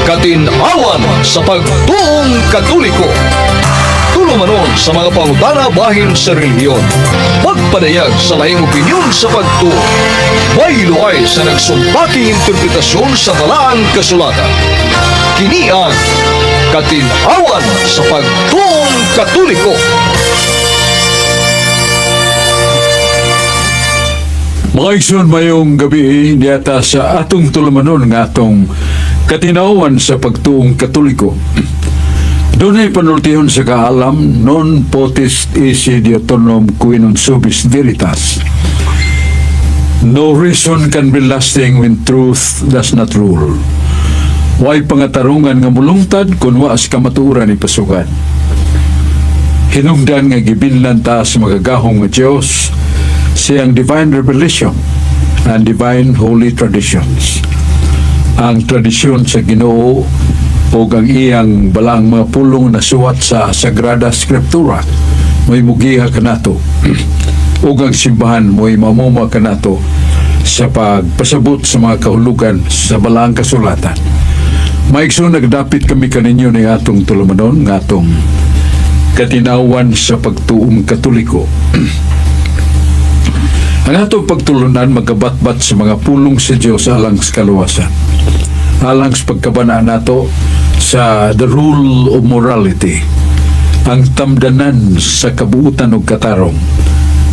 Katinhawan sa pagtuong Katoliko. Tulumanon sa mga pangutana bahin sa relihiyon. Pagpadayag sa laing opinyon sa pagtuo. May luay sa nagsumpaking interpretasyon sa Balaang Kasulatan. Kini ang Katinhawan sa pagtuong Katoliko. Mga igsoon, mayong gabi niyata sa atong tulumanon nga atong Katinhawan sa pagtuong Katoliko. Doon ay panultihon sa kaalam, non potest esse Deuteronom quinum subis veritas. No reason can be lasting when truth does not rule. Way pangatarungan nga mulungtad kung waas kamaturan ni pasukan. Hinungdan nga gibinlan ta sa magagahong nga Diyos siyang divine revelation and divine holy traditions. Ang tradisyon sa Ginoo o ang iyang balang mga pulong na suwat sa Sagrada Scriptura mo'y mugiha kanato o ang simbahan mo'y mamuma kanato sa pagpasabot sa mga kahulugan sa balang kasulatan. Maigso nagdapit kami kaninyo ng atong tulumanon ng atong Katinhawan sa pagtuong Katoliko. Ang atong pagtulunan magabatbat sa mga pulong sa Diyos alang sa kaluwasan. Alang sa pagkabanaan nato sa the rule of morality, ang tamdanan sa kabuutan o katarong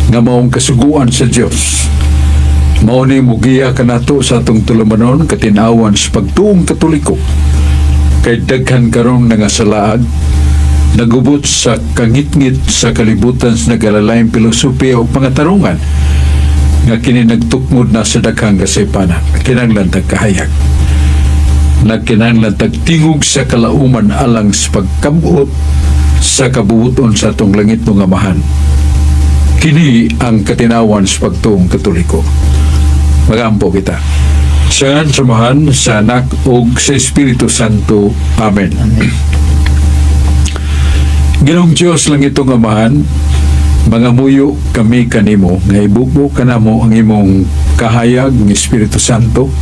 nga maong kasuguan sa Diyos. Mao ni mugiya kanato sa atong tulumanon Katinhawan sa pagtuong Katoliko. Kay daghan karon nga salaag nagubot sa kangitngit sa kalibutan sa nagalalayong pilosopiya o pangatarungan nga kini nagtukmod na sa daghang kasaypanan, kinahanglan kahayag, nagkinahanglan tingog sa kalauman alang sa pagkabuot sa kabuuton sa atong langit ng Amahan. Kini ang Katinhawan sa pagtuong Katoliko. Magampo kita sa samahan sa Anak ug sa Espiritu Santo. Amen. Ginoong Diyos lang itong Amahan, mga muyo kami kanimo nga ibubo kanamo ang imong kahayag ng Espiritu Santo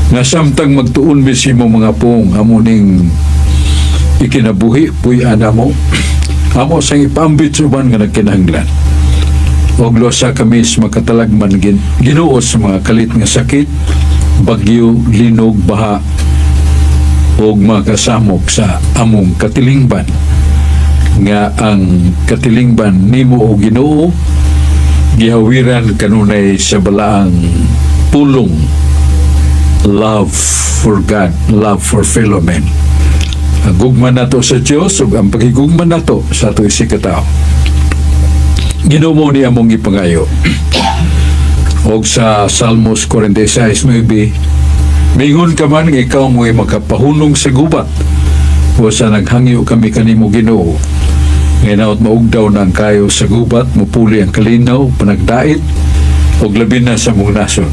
nga samtang magtuon bis imong mga pong amuning ikinabuhi puy anamo amo sang ipambit suban nga nagkinahanglan og losa kami sa makatalagman Ginoo sa mga kalit nga sakit, bagyo, linog, baha og mga kasamok sa among katilingban nga ang katilingban nimo o Ginoo gihawiran kanunay sa balaang pulong love for God, love for fellow men. Ang gugman nato sa Diyos ug ang pagigugman nato sa ato isikataw. Ginoo mo ni among ipangayo. Og sa Salmos 46:9, mingon ka man nga ikaw mo'y makapahunong sa gubat o sa naghangyo kami kanimo Ginoo. Ngayon maugdaw ng kayo sa gubat, mupuli ang kalinaw, panagdait, o labi na sa mong nason.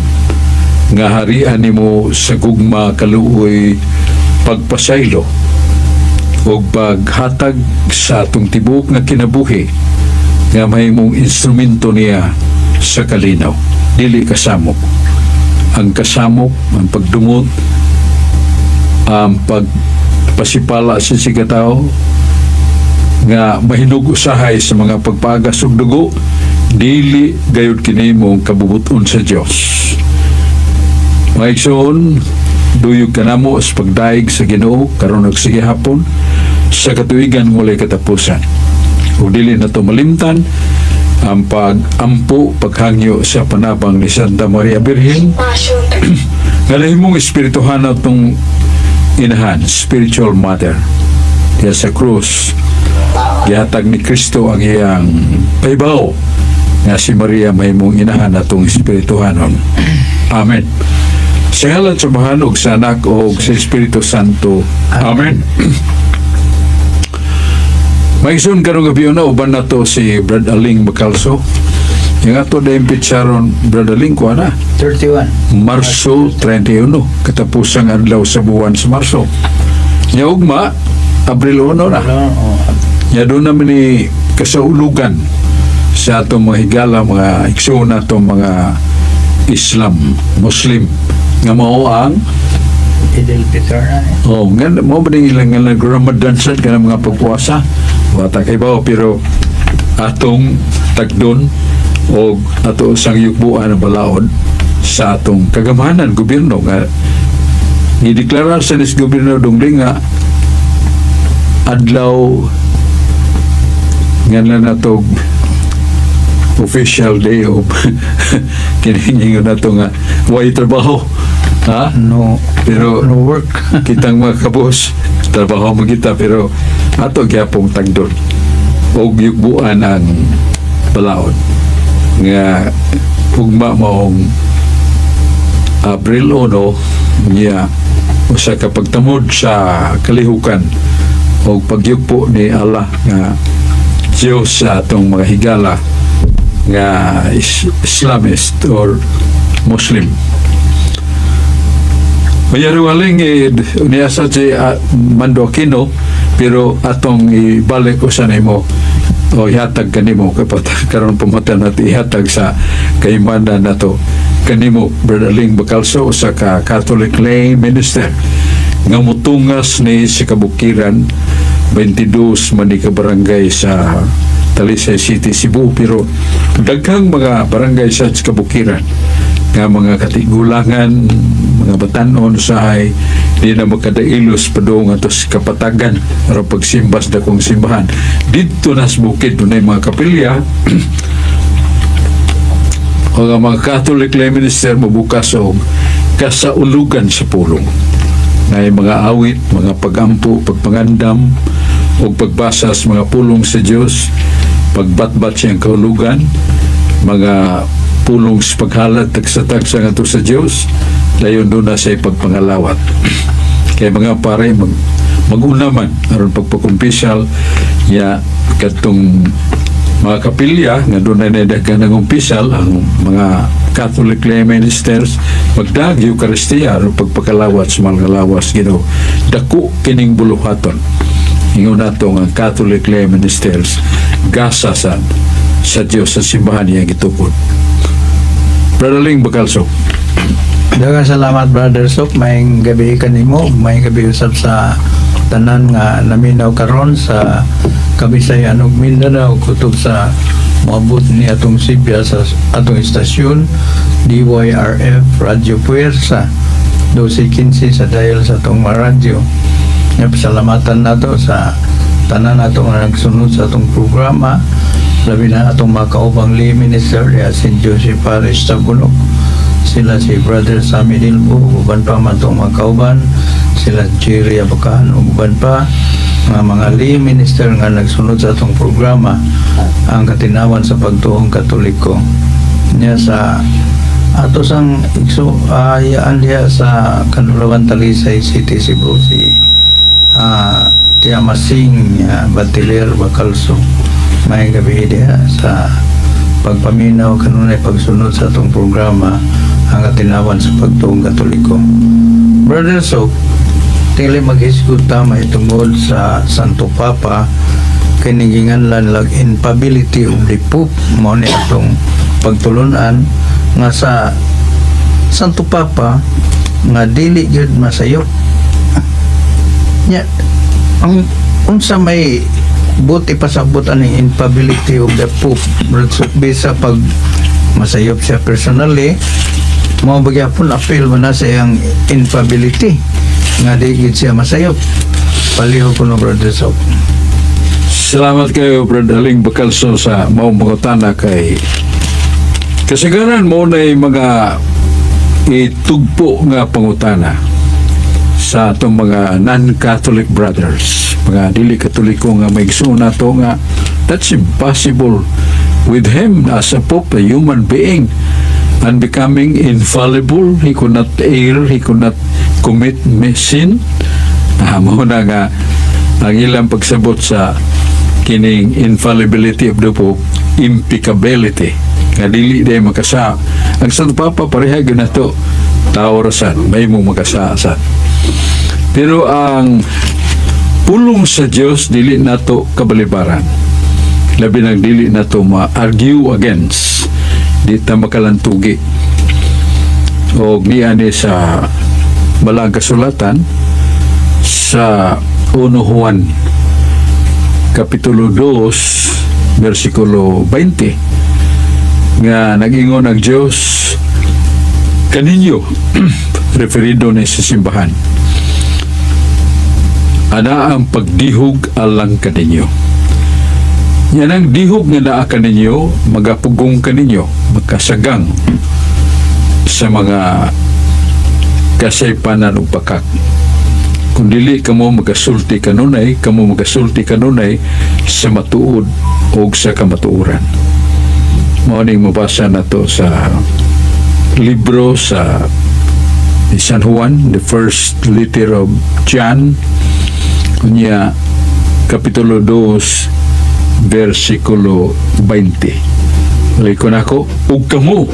Nga harian nimo sa gugma kaluoy pagpasaylo, o paghatag sa atong tibok na kinabuhi, nga may mong instrumento niya sa kalinaw. Dili kasamok. Ang kasamok, ang pagdumot, ang pagpasipala sa sigataw, nga mahinug usahay sa mga pagpagas ug dugo, dili gayud kini mong kabubuton sa Dios. Maigsoon, duyog kanamo sa pagdaig sa Ginoo karon ug sige hapon sa katuigan walay katapusan. Ug dili na to malimtan ang pag-ampo paghangyo sa panabang ni Santa Maria Birhen nga lahimong espirituhan atong inahan, spiritual mother. Diya sa krus gihatag ni Kristo ang iyang paybaw nga si Maria may mong inahan atong espirituhanon. Amen. Sa ngalan sa Amahan ug sa Anak ug sa Espiritu Santo. Amen. Maisun karong gabi na uban na to si Brad Aling Macalso. Yung ato na yung pitsaron, Brad Aling, kuha na 31 Marso 31, katapusang adlaw sa buwan sa Marso. Ugma Abril 1 na. Ya doon namin ni kasaulugan sa atong mga higala, mga ikso na itong mga Islam, Muslim, nga mao ang Idil Fitr na eh. Oh, nga mo ba ning ilang nga Ramadan sa kanang mga pagpuasa? Wata kay bao pero atong tagdon o ato sang yugbuan ang balaod sa atong kagamahanan gobyerno nga gideklara sa nis gobyerno dongling nga adlaw nga na natog official day of kiningon na to nga way trabaho ha No, pero no work. kitang mga kabos trabaho mo kita pero ato gyapong tagdon og yugbuan ang balaod nga ugma maong April 1 niya usa ka pagtamod sa kalihukan o pagyugpo ni Allah nga Diyos sa atong mga higala nga Islamist or Muslim. Mayaruwaling niya sa si Mando Aquino pero atong ibalik ko sa nimo o ihatag kanimo kapag karon pumatan natin ihatag sa kaimanan nato kanimo Brother Ling Bacalso sa ka Catholic Lay Minister nga mutungas ni sa kabukiran 22 man ka barangay sa Talisay City, Cebu pero daghang mga barangay sa kabukiran nga mga katigulangan mga batanon sa ay di na makadailos padong atos kapatagan para pagsimbas na kong simbahan dito na sa bukid doon ay mga kapilya o nga mga Catholic Lay Minister mabukas o kasaulugan sa pulong na mga awit, mga pagampo, pagpangandam o pagbasa sa mga pulong sa Diyos pagbatbat siyang kahulugan mga pulong sa paghalat tagsa-tagsa nga to sa Diyos dayon doon na sa pagpangalawat kaya mga pare mag-una man aron pagpakumpisyal ya katong mga kapilya nga doon na nadagan ng umpisal ang mga Catholic Lay Ministers magdag Eucharistia aron pagpakalawat sa mga lawas Ginoo dako kining buluhaton ingon nato ang Catholic Lay Ministers gasa sa Diyos sa simbahan niya gitukod. Brother Ling Bacalso. Daghang salamat Brother Sok, maayong gabi kanimo, maayong gabi usab sa tanan nga naminaw karon sa Kabisayan ug Mindanao kutob sa moabot ni atong Sibya sa atong istasyon DYRF Radio Puwersa 1215 sa dial sa atong mga radyo. Nga pasalamatan nato sa tanan nato nga nagsunod sa atong programa labi na atong mga kaubang lay minister ni St. Joseph Parish Tagunok sila si Brother Sammy Dilbo uban pa man itong mga kauban sila Jerry Abacan uban pa mga lay minister nga nagsunod sa atong programa ang katinawan sa pagtuong Katoliko niya sa ato sang ayaan diya sa Kanulawan Talisay City Cebu si Tia Masing Batiler Bacalso may gabi diya sa pagpaminaw kanunay pagsunod sa atong programa ang katinawan sa pagtuong Katoliko. Brother Sok, tili maghisgot tama itungod sa Santo Papa kinigingan lang infallibility of the Pope mo ni atong pagtulunan nga sa Santo Papa nga dili gyud masayop nya ang unsa may buti pasabot aning infallibility of the Pope bisa pag masayop siya personally mo bagyapon appeal man na sa iyang infallibility nga di gid siya masayop paliho ko no Brother Sok. Salamat kayo Brother Ling Bacalso sa maong pangutana kay kasagaran mo na mga itugpo nga pangutana sa atong mga non-Catholic brothers mga dili katoliko nga may gusto na to nga that's impossible with him as a pope, a human being and becoming infallible. He could not err, he could not commit sin. Mo na nga ang ilang pagsabot sa kining infallibility of the Pope, impeccability nga dili day makasa ang Santo Papa pareha na to tao rasan may mo makasa pero ang pulong sa Dios dili nato kabalibaran labi nang dili nato ma-argue against di ta makalantugi o niani sa balang kasulatan sa 1 Juan Kapitulo 2 versikulo 20 nga nag-ingon ang Diyos kaninyo referido ni sa simbahan, ana ang pagdihog alang kaninyo. Yan ang dihog nga naa kaninyo, magapugong kaninyo, magkasagang sa mga kasaypanan ug pakak. Kung dili kamo magasulti kanunay, kamo magasulti kanunay sa matuod o sa kamatuoran. Mao ning mabasa nato sa libro sa San Juan, the first letter of John, kunya Kapitulo 2 versikulo 20. Liko nako, ug kamo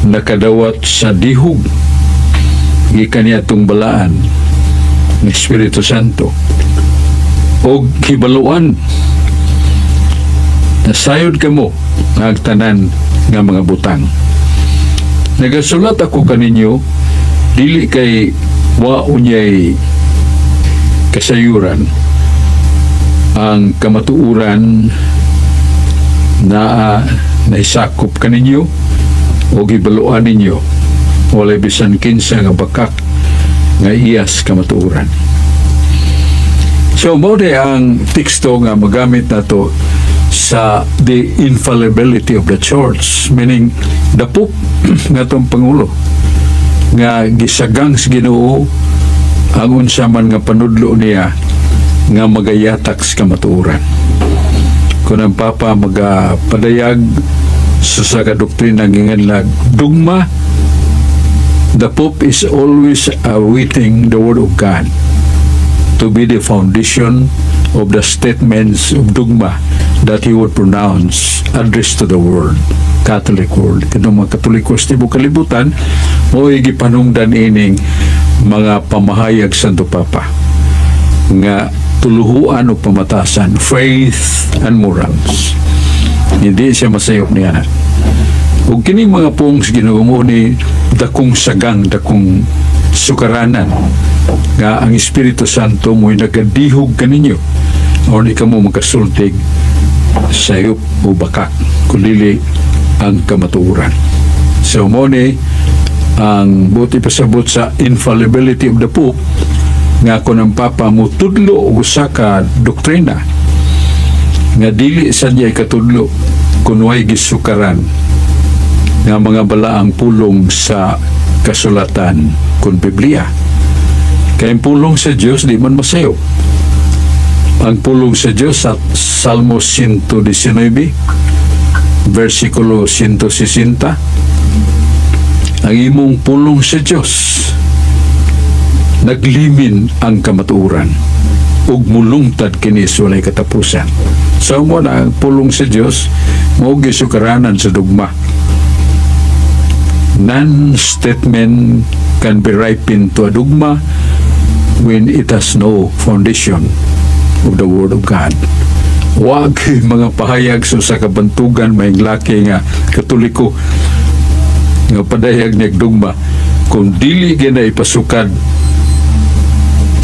nakadawat sa dihog gikan niadtong balaan ng Espiritu Santo o hibaluan nasayod kamo nga agtanan nga mga butang. Nagasulat ako kaninyo dili kay wa unyay kasayuran ang kamatuuran na naisakop kaninyo o gibaluan ninyo walay bisan kinsa nga bakak nga iyas kamatuuran. So mao di ang teksto nga magamit nato sa the infallibility of the church, meaning the Pope nga tong Pangulo nga gisagang sa Ginoo ang unsa man nga panudlo niya nga magayatak sa kamatuuran. Kung ang Papa magapadayag sa kadoktrina nginganlag dugma, the Pope is always awaiting the Word of God to be the foundation of the statements of dogma that he would pronounce addressed to the world, Catholic world. Kanong mga Katolikos tibuok kalibutan mo gipanungdan ining mga pamahayag Santo Papa nga tuluhuan o pamatasan, faith and morals. Hindi siya masayop niya. Ug kini mga pong Ginoo mo ni dakong sagang, dakong sukaranan nga ang Espiritu Santo mo'y nagadihog kaninyo o di ka mo magkasultig sayop o bakak kundi ang kamatuuran. So mo ni ang buti pasabot sa infallibility of the Pope nga kung ang Papa mo tudlo o usa ka doktrina nga dili sa niya katudlo kung way gisukaran nga mga balaang pulong sa kasulatan kung Biblia. Kaya ang pulong sa Diyos di man masayo. Ang pulong sa Diyos sa Salmo 119 versikulo 160, ang imong pulong sa Diyos naglimin ang kamatuuran ug mulungtad kini sa walay katapusan. So mo na ang pulong sa Diyos mao gisukaranan sa dugma. None statement can be ripened to a dogma when it has no foundation of the Word of God. Wag mga pahayag sa kabantugan may laki nga Katoliko nga padayag ni dogma kung dili gina ipasukad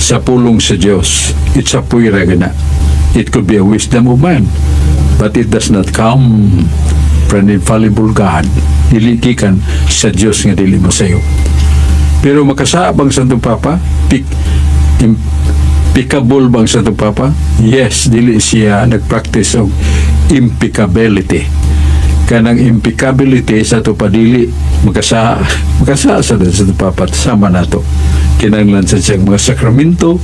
sa pulong sa Dios. It's a puwira gina. It could be a wisdom of man, but it does not come from an infallible God. Dili gikan sa Dios nga dili masayo. Pero makasaabang Santo Papa, impeccable bang Santo Papa? Yes, dili siya nagpractice of impeccability. Kanang impeccability sa to padili makasa sa Santo Papa sama nato. Kinahanglan sa siyang mga sakramento,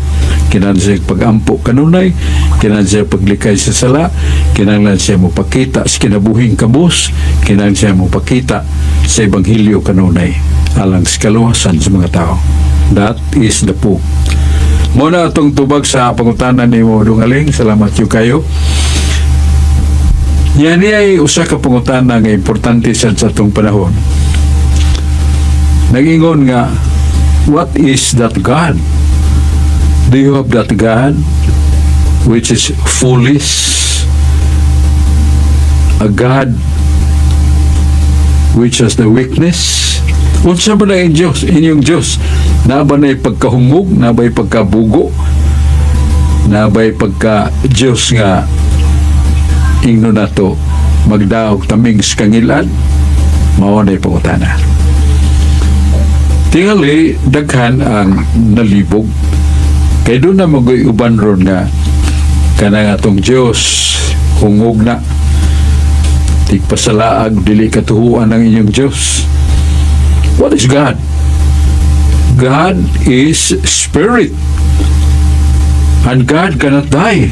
kinahanglan siya pagampo kanunay, kinahanglan siya paglikay sa sala, kinahanglan siya mopakita sa kinabuhing kabus, kinahanglan siya mopakita sa ebanghelyo kanunay alang sa kaluwasan sa mga tao. That is the Pope. Muna itong tubag sa pangutanan ni mo Dungaling. Salamat yung kayo. Yan ay usa ka pangutanan nga importante sa itong panahon. Nag-ingon nga, what is that God? Do you have that God which is foolish? A God which has the weakness? Unsa ba na inyong Diyos? Nabay pagkahungog, nabay pagkabugo, nabay pagka Diyos nga ingno nato magdaog taming kangilan, mao na pangutana. Tingali daghan ang nalibog, kay doon na magoy uban ron nga kanang atong Diyos hungog na, tigpasalaag, dili katuhuan ng inyong Diyos. What is God? God is spirit, and God cannot die.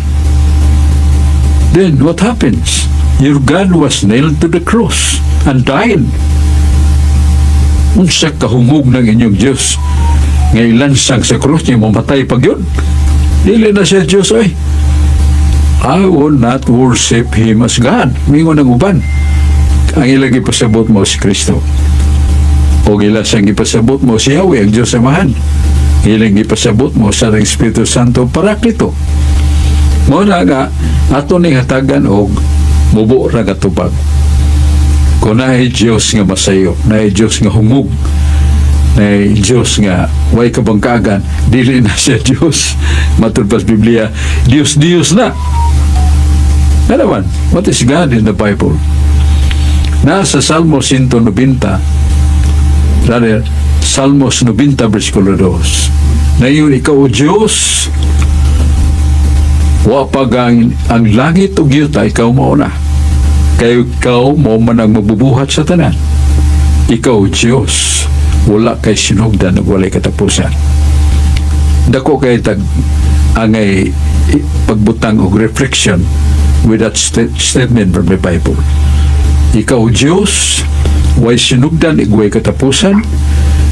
Then what happens? Your God was nailed to the cross and died. Unsa kahungog ng inyong Diyos nga ilansang sa cross niya, mamatay pag yun? Dili na siya Diyos ay. I will not worship Him as God. Mingon ng uban. Ang ilang ipasabot mo si Kristo. O ilasang ipasabot mo si Yahweh, ang Diyos Amahan. Ilang ipasabot mo sa Espiritu Santo Paraklito. Muna nga, ato ning hatagan og mubo ra katubag. Kung naay Diyos nga masayo, naay Diyos nga hungog, naay Diyos nga way kabangkagan, dili na siya Diyos. Matud pa sa Biblia, Diyos na. Ano what is God in the Bible? Nasa Salmo 190, rather, Salmos 90 versikulo 2. Ngayon, ikaw o Diyos, wapag ang langit o giyuta, ikaw mauna. Kaya ikaw mo man ang mabubuhat sa tanan. Ikaw o Diyos, wala kay sinugdan o walay katapusan. Dako kay angay pagbutang o reflection with that statement from the Bible. Ikaw Diyos, way sinugdan, igway katapusan.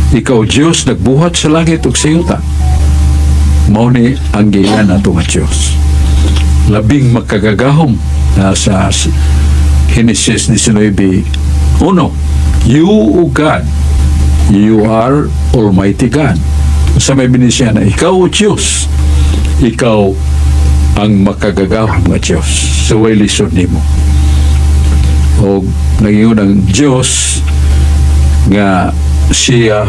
Ikaw Diyos, nagbuhat sa langit ug sa yuta. Mao ni ang gilan ato nga Diyos. Labing makagagahom na sa Genesis 19:1. You, O God, you are Almighty God. Sa may binisya na, ikaw o Diyos, ikaw ang makagagahom nga Diyos. So, way lisod nimo. O nangingon ang Diyos nga siya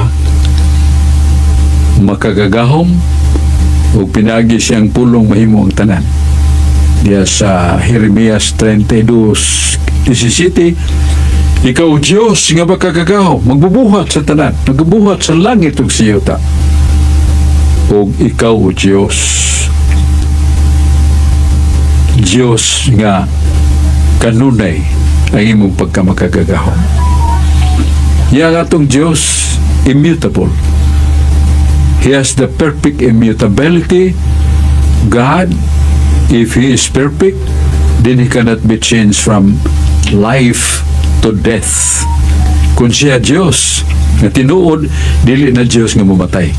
makagagahom o pinagi siyang pulong mahimo ang tanan. Diya sa Jeremias 32:17, ikaw Diyos nga makagagahom, magbubuhat sa tanan, magbubuhat sa langit ug sa yuta. O ikaw Diyos, Diyos nga kanunay ang imong pagkamakagagahom. Yang atong Diyos immutable. He has the perfect immutability. God, if He is perfect, then He cannot be changed from life to death. Kung siya Diyos nga tinuod, dili na Diyos nga mamatay.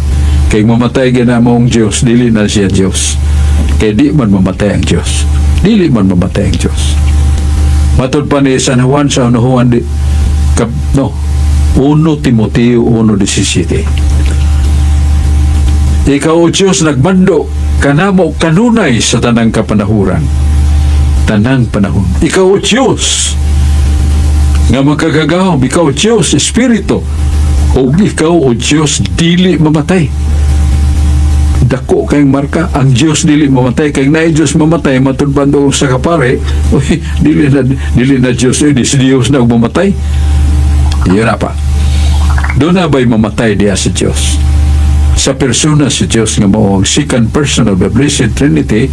Kay mamatay ginamong Diyos, dili na siya Diyos. Kay di man mamatay ang Diyos. Dili man mamatay ang Diyos. Matod pa ni San Juan sa unahuan 1 Timoteo 1:17. Ikaw o Diyos nagbando kanamo kanunay sa tanang kapanahuran. Tanang panahon. Ikaw o Diyos nga magkagagahom. Ikaw o Diyos, Espiritu. O ikaw o Diyos dili mamatay. Dako kayong marka, ang Diyos dili mamatay. Kayong na Diyos mamatay, matulban doon sa kapare, dili na Diyos, di si Diyos na mamatay. Yun na pa. Doon na ba'y mamatay diya sa Diyos? Sa persona sa Diyos nga mo ang second person of the Blessed Trinity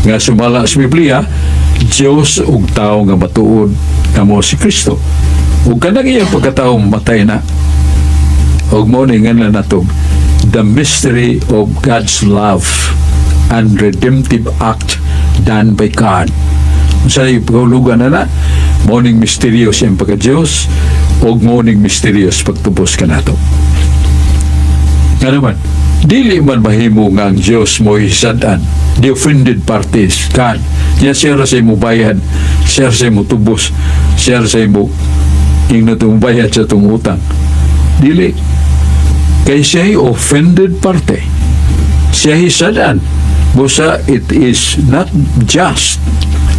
nga sumala sa Biblia, Diyos ug tao nga matuod nga mo si Kristo. Ug kanang iyang pagkatao mamatay na. Ug mo ni nga natog the mystery of God's love and redemptive act done by God. Sa ipagulugan na morning mysterious yung pagka-Diyos o morning mysterious pagtubos ka nato. Nga naman, dili man mahimo nga ang Diyos mo hisadan. The offended parties, God. Niya siya sa imo bayad, siya sa imo tubos, siya sa imo ingno itong bayad sa itong utang. Dili. Kay siya offended party. Siya hisadan. Busa, it is not just.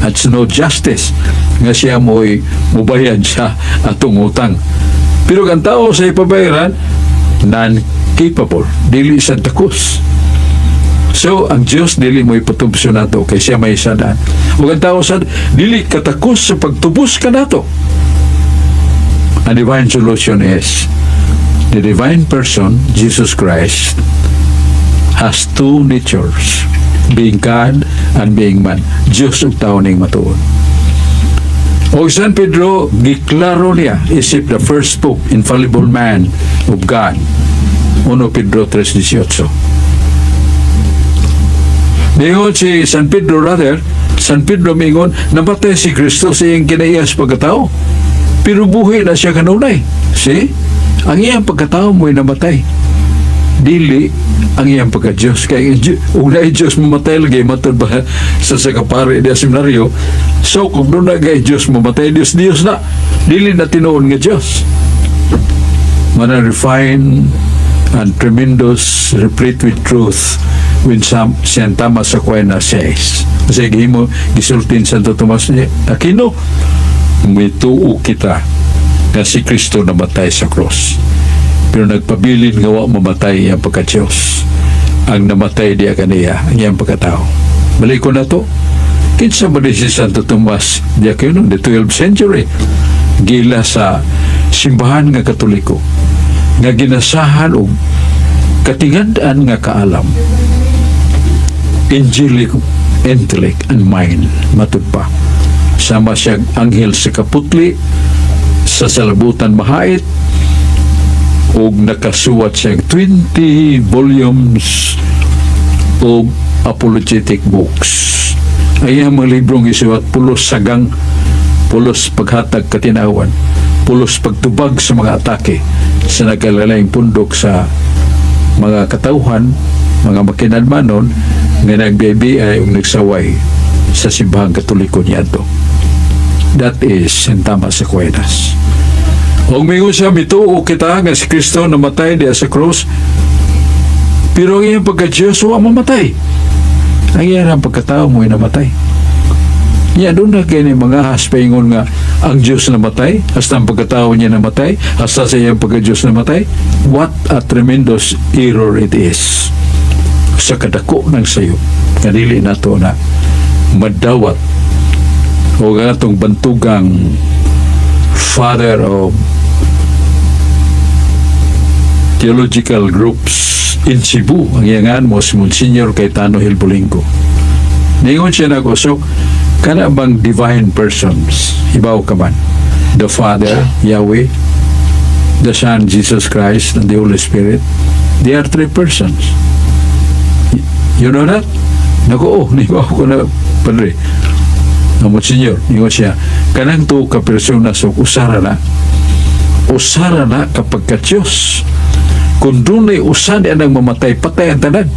It's no justice nga siya mo'y mubayad sa atong utang. Pero ang tao sa ipabayaran, capable, dili sa takos. So, ang Diyos dili mo ipatubso nato kay siya may sadaan. Ug ang tao sad dili katakos sa pagtubos ka nato. A divine solution is the divine person, Jesus Christ, has two natures, being God and being man. Diyos ug tao ning matuod. O San Pedro, giklaro niya, isip the first pope, infallible man of God. 1 Pedro 3:18. Mingon si San Pedro San Pedro mingon, namatay si Kristo sa iyang kinaiya sa pagkatao. Pero buhay na siya kanunay. See? Ang iyang pagkatao mo'y namatay. Dili ang iyang pagka-Diyos. Kaya unay Diyos mamatay lagi, matod ba sa kapare di seminaryo. So, kung doon na gay Diyos mamatay, Diyos na. Dili na tinuon nga Diyos. Mana refine and tremendous, replete with truth when Saint Thomas Aquinas says. Kasi gihimo gisultin Santo Tomas niya, Aquino, may tuo kita na si Kristo namatay sa cross. Pero nagpabilin nga wa mamatay ang pagka-Diyos. Ang namatay diya kaniya, ang iyang pagkatao. Balik ko na to. Kinsa ba si Santo Tomas di Aquino, the 12th century, gila sa simbahan nga Katoliko, nga ginasahan og katingandaan nga kaalam, angelic intellect and mind, matud pa. Sama siya anghel sa kaputli, sa salabutan mahait, o nakasuwat siya 20 volumes of apologetic books. Ay ang mga librong isuwat, pulos sagang, pulos paghatag katinawan, pulos pagtubag sa mga atake sa nagkalalayang pundok sa mga katauhan, mga makinadmanon nga nagbibi-ay o nagsaway sa simbahang Katoliko niya to. That is Saint Thomas Aquinas. O mingon siya, mituo kita nga si Kristo namatay diya sa cross, pero ang iyang pagka-Diyos wa mamatay. Ang iyang pagkatao mo'y namatay. Niya doon na kayo ni mga haspaingon nga ang Diyos namatay, hasta ang pagkatao niya namatay, hasta sa iyang pagka-Diyos namatay. What a tremendous error it is sa kadako ng sayo. Kanili na to na madawat o ganatong bantugang father of theological groups in Cebu, ang iyangan mo si Monsignor Cayetano Hilbolingo. Ningon siya na ko, so kana bang divine persons, ibaw ka man, the Father, Yahweh, the Son, Jesus Christ, and the Holy Spirit, they are three persons. You know that? Naku, nibaw ko na, Padre, ang Monsignor, ningon siya, kanang to ka persona, so usara na kapag ka-Diyos. Kung doon ay usan yan ang mamatay, patay ang tanan.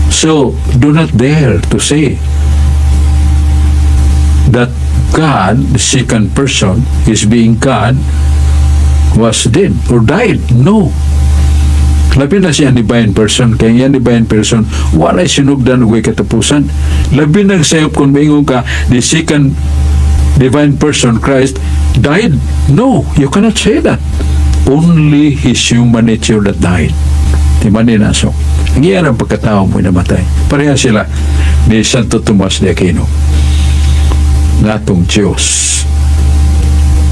So, do not dare to say that God, the second person, is being God, was dead or died. No. Labi na siya divine person, kaya yan divine person, wala'y sinugdan o katapusan. Labi na sayop kung maingon ka, the second divine person, Christ, died. No, you cannot say that. Only His human nature that died. Timani na so. Ang iyan ang pagkatao mo'y namatay. Pareha sila ni Santo Tomas de Aquino. Natong Diyos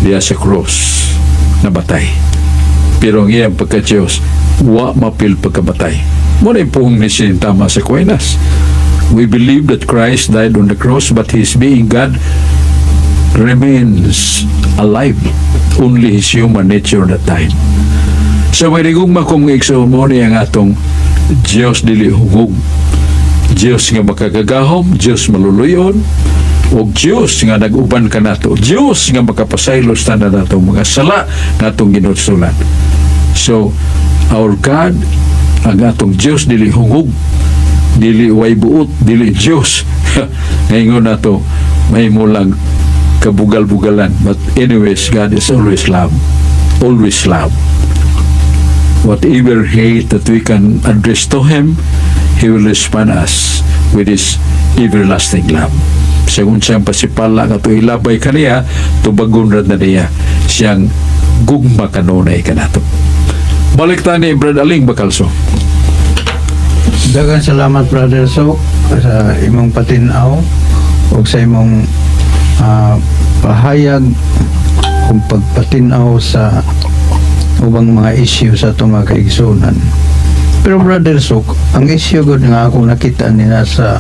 diya sa cross namatay. Pero ang iyang pagka-Diyos wa mapil pagkamatay. Muna pong ni Saint Thomas Aquinas. We believe that Christ died on the cross, but His being God remains alive. Only His human nature that died. So may rigugma kong eksomoni ang atong Diyos dili hugog, Diyos nga makagagahom, Diyos maluluyon, o Diyos nga nag-uban ka nato, Diyos nga makapasaylos na nato mga sala natong ginusulan. So our God, ang atong Diyos dili hugog, dili way buot, dili Diyos ngayon nato may mulang kabugal-bugalan. But anyways, God is always love. Always love. Whatever hate that we can address to Him, He will respond us with His everlasting love. Sagun siyang pasipala nga to ilabay kaniya, tubagon na niya siyang gugma kanunay ka nato. Balik tani Brad Aling Bacalso. Daghang salamat Brother Sok sa imong patinaw o sa imong pahayag kung pagpatinaw sa ubang mga issue sa itong mga kaigsunan. Pero Brother Sok, ang issue gud nga akong nakita nila sa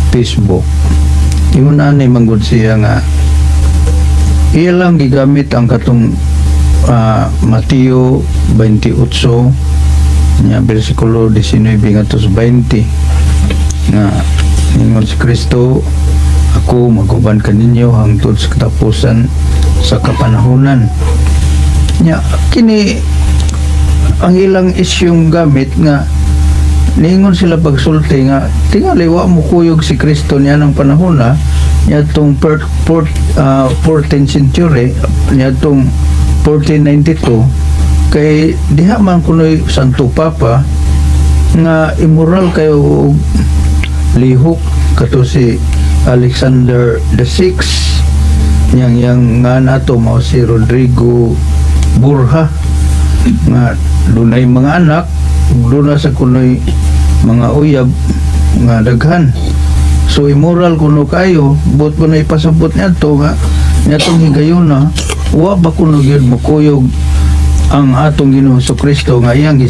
Facebook, yun na manggod siya nga iya lang gigamit ang katong Mateo 28 nya bersikulo 19 ngadto 20 nga ingon si Kristo, ako maguban kaninyo hangtod sa katapusan sa kapanahunan. Nya kini ang ilang isyong gamit nga ningon sila pagsulti nga tingali wa mo kuyog si Kristo niya ng panahon na niya itong 14th century niya itong 1492 kay diha man kunoy Santo Papa nga immoral kayo og lihok kato si Alexander VI yang nga nato mao si Rodrigo Borja nga dunay mga anak duna sa kunoy mga uyab nga daghan, so immoral kuno kayo but kuno ipasabot niya to nga niyatong higayon na wa ba kuno gyud mukuyog ang atong Ginoo Kristo nga iyang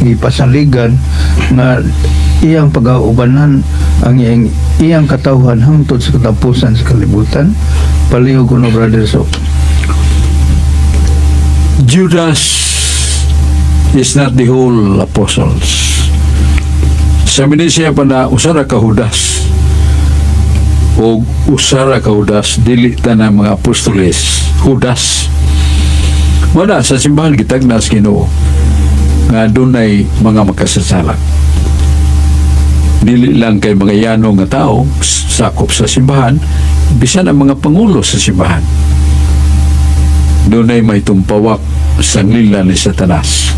ipasaligan nga iyang pag-aubanan ang iyang katawhan hangtod sa katapusan sa kalibutan. Palihog kuno Brother Sok. Judas is not the whole apostles. Sabi ni siya pa na usara ka Judas o usara ka Judas dili tanang mga apostoles Judas. Wala sa simbahan kitag nas Ginoo nga dunay mga makasasala. Dili lang kay mga yanong nga tao sakop sa simbahan, bisan ang mga pangulo sa simbahan. Dunay may tumpawak sa nila ni Satanas.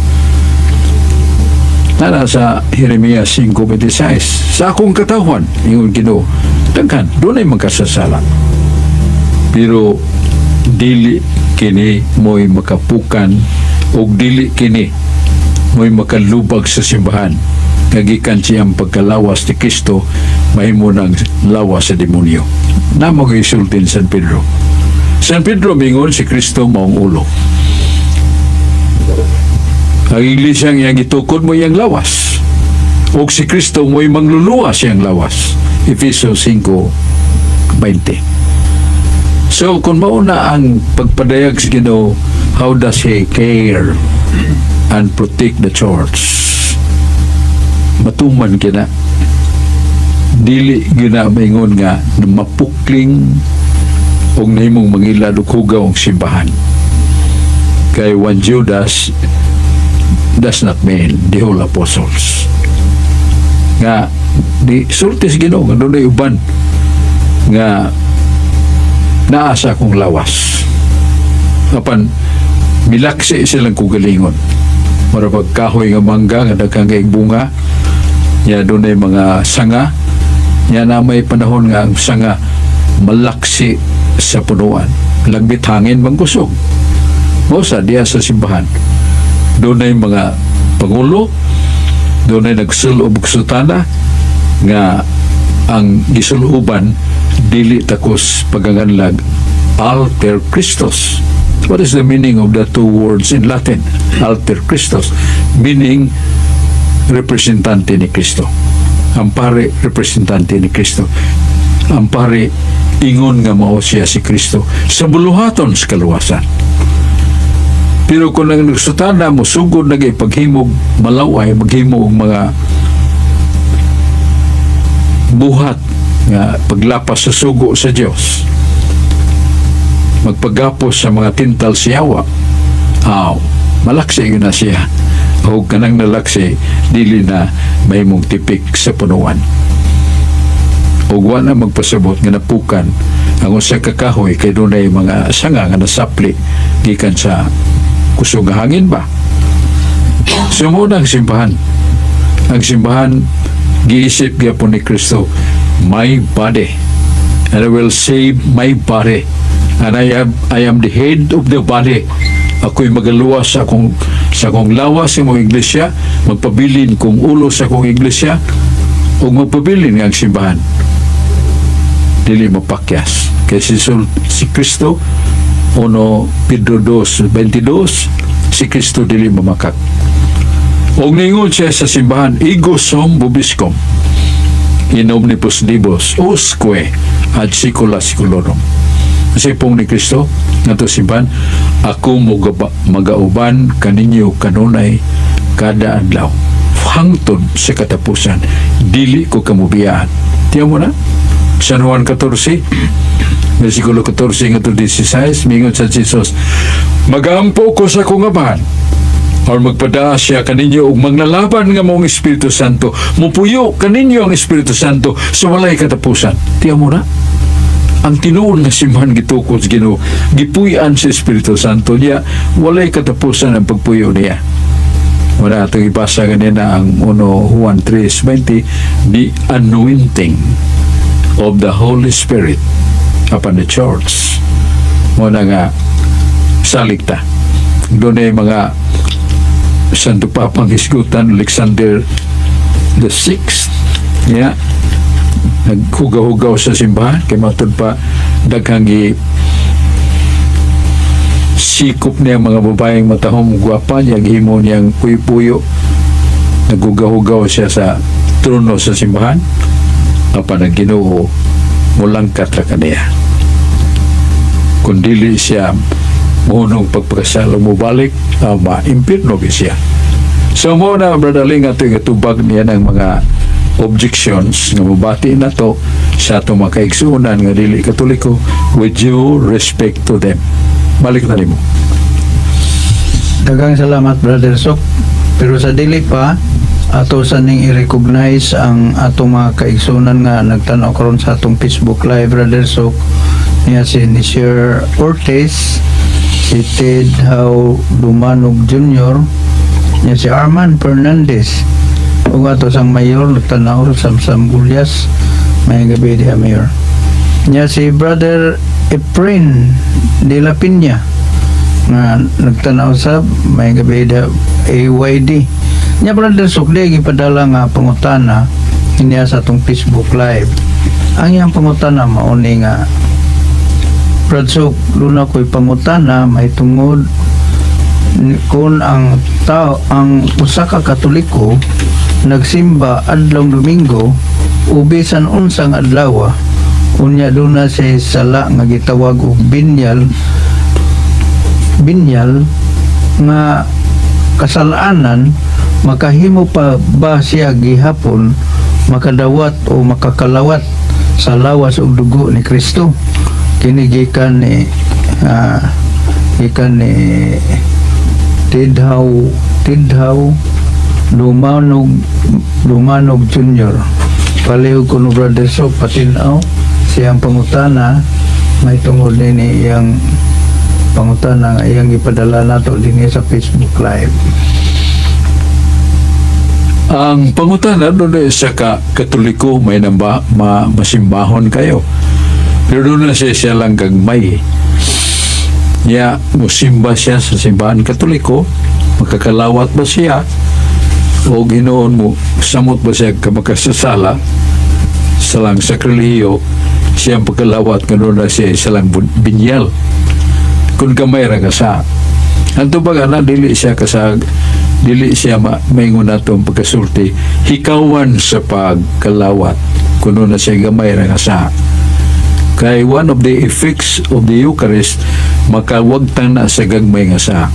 Nara sa Jeremias 5:26, sa akong katawhan, ingon Ginoo, daghan dunay magkasasala. Pero dili kini mo'y makapukan o dili kini mo'y makalubag sa simbahan. Kagikan siyang pagkalawas ni Kristo, mahimo ng lawas sa demonyo. Na mag-isultin San Pedro. San Pedro mingon si Kristo maong ulo. Ang iglesia yang itukod mo yang lawas. O si Kristo mo'y mangluluwas yang lawas. Efesos 5:20. So, kung mauna ang pagpadayag sa Ginoo, how does He care and protect the church? Matuman kina. Dili gina maingon nga mapukling o nahimong mangilad o hugaw ang simbahan. Kay one Judas does not mean the whole apostles. Nga, di sultis Ginoo nga doon ay uban nga naasa kong lawas. Apan milaksi silang kugalingon. Mara pagkahoy nga mangga nga daghang kay bunga, nya dunay mga sanga, nya na may panahon nga ang sanga malaksi sa punuan. Lagbit hangin bang kusog. Mao sa diya sa simbahan. Dunay mga pangulo, dunay nagsulob og sutana nga ang gisuluban dili takos paganganlag alter Christos. What is the meaning of the two words in Latin? Alter Christos, meaning representante ni Kristo. Ang pare representante ni Kristo. Ang pare ingon nga mao siya si Kristo sa buluhaton sa kaluwasan. Pero kung ang nagsutana mo sugod nagay paghimog malaway, maghimog mga buhat nga paglapas sa sugo sa Dios, magpagapos sa mga tintal siyawa, malaksi yun na siya. O kanang nalaksi, dili na may mong tipik sa punuan. O wala magpasabot nga napukan ang usa ka kahoy kay dunay mga sanga nga nasapli gikan sa kusog nga hangin ba. Sumunod ang simbahan. Ang simbahan giisip gyapon ni Kristo, my body, and I will save my body, and I am the head of the body. Ako'y magaluwas sa akong lawas sa mong iglesia, magpabilin kong ulo sa akong iglesia, o magpabilin ang simbahan. Dili mapakyas. Kaya si Kristo, 1 Pedro 2:22, si Kristo dili mamakak. Og ningon siya sa simbahan, ego sum vobiscum, in omnibus libus, usque ad secula seculorum. Kasi pong ni Kristo, nato simbahan, ako magauban kaninyo kanunay kada adlaw, hangtod sa katapusan, dili ko kamubiyaan. Tiyan mo na? San Juan 14, versikulo 14 nga 16, mingon sa Jesus, magampo ko sa kong amahan, or magpadaas siya kaninyo ug maglalaban nga mong Espiritu Santo, mupuyo kaninyo ang Espiritu Santo sa walay katapusan. Tiyan mo na? Ang tinuon nga simbahan gitukod sa Ginoo, gipuy-an sa Espiritu Santo niya, walay katapusan ang pagpuyo niya. Wala itong ibasa ganina ang 1 Juan 3:20, the anointing of the Holy Spirit upon the church. Muna nga salikta. Doon ay mga Santo Papang Hisgutan Alexander the Sixth, yeah, naghugaw-hugaw sa simbahan kay matod pa daghang sikop niya mga babaeng matahong gwapa niya, gihimo niyang puyo-puyo, naghugaw-hugaw siya sa trono sa simbahan, apan ang Ginoo mulangkat ra kaniya. Kung dili siya munong pagpakasala mo balik, ma-impirno siya. So mo na, Brother Ling, ato yung tubag niya ng mga objections nga mabati na to sa itong mga kaigsuunan nga dili Katoliko, with due respect to them. Balik na rin mo. Daghang salamat, Brother Sok. Pero sa dili pa, ato sa ning i-recognize ang atong mga kaigsunan nga nagtanaw karon sa atong Facebook Live, Brother Sok. Niya si Nisher Ortiz, si Ted How Dumanog Jr., niya si Arman Fernandez, ug ato sang mayor nagtanaw Samsam Gulyas, may gabi diha mayor. Niya si Brother Efrain de la Piña nga nagtanaw sa may gabi diha AYD. Niya Brother Sukli gipadala nga pangutana niya sa atong Facebook Live. Ang iyang pangutana mauni nga, Brad Sok, luna ko'y pangutana may tungod kung ang tao, ang usa ka Katoliko nagsimba adlaw Domingo ubisan unsang adlaw, unya duna sa sala nga gitawag og binyal nga kasalanan, makahimo pa ba siya gihapon makadawat o makakalawat sa lawas ug dugo ni Kristo? Kini gikan ni Tidhaw Dumanog Jr. Palihog ko no, Brother Sok, patinaw siyang pangutana may tungod nini iyang pangutana nga iyang ipadala nato din sa Facebook Live. Ang pangutana doon sa Katoliko, may namba masimbahon kayo, pero doon na siya lang gagmay niya, musimba siya sa simbahan Katoliko, makakalawat ba siya o ginoon mo samot ba siya kamakasasala sa lang sakriliyo, siyang pagkalawat ganoon na siya sa lang binyal kung kamay ra ka sa anto ba na dili siya kasag, dili siya maingon natong pagkasulti hikawan sa pagkalawat kuno na siya gamay ra nga sa kay one of the effects of the Eucharist makawagtang na sa gagmay nga sa.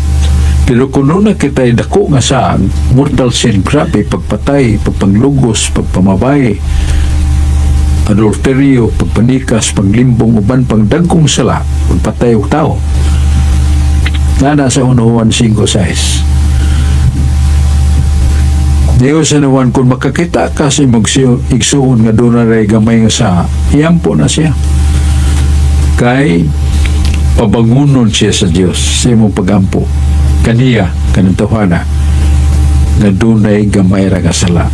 Pero kuno na kita'y dako nga sa mortal sin, grabe, pagpatay, pagpanglugos, pagpamabay, adulterio, pagpanikas, paglimbong, uban pagdagkong sala, pagpatay og tao. Nana sa 1 Juan 5:6. Diyo sa nawan, kung makakita ka sa igsuon nga doon na ray gamay nga sa, iyampo na siya. Kay pabangunon siya sa Diyos sa imong pagampo. Kaniya, kanantuhana, nga doon na gamay ra nga sala.